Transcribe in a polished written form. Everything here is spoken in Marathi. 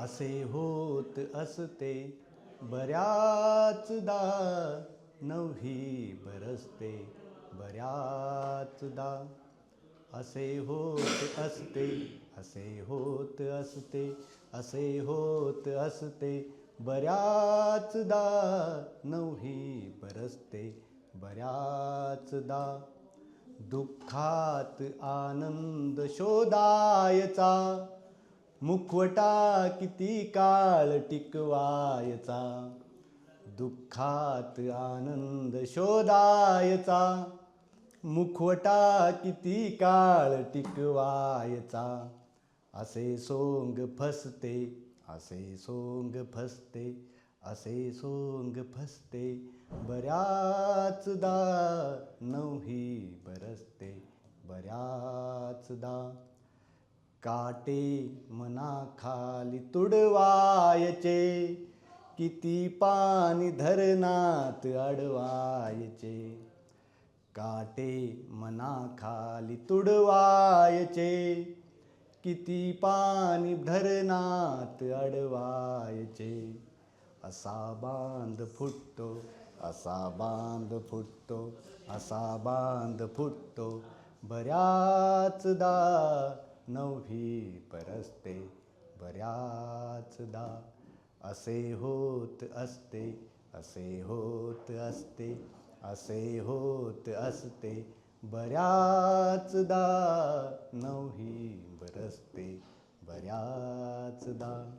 असे होत असते बऱ्याचदा, नवही बरसते बऱ्याचदा. असे होत असते, असे होत असते, असे होत असते बऱ्याचदा, नवही बरसते बऱ्याचदा. दुःखात आनंद शोधायचा, मुखवटा किती काळ टिकवायचा. दुःखात आनंद शोधायचा, मुखवटा किती काळ टिकवायचा. असे सोंग फसते, असे सोंग फसते, असे सोंग फसते बऱ्याचदा, नवही बरसते बऱ्याचदा. काटे मनाखाली तुडवायचे, किती पाणी धरणात अडवायचे. काटे मनाखाली तुडवायचे, किती पाणी धरणात अडवायचे. असा बांध फुटतो, असा बांध फुटतो, असा बांध फुटतो बऱ्याचदा, नवही बरसते बऱ्याचदा. असे होत असते, असे होत असते, असे होत असते बऱ्याचदा, नवही बरसते बऱ्याचदा.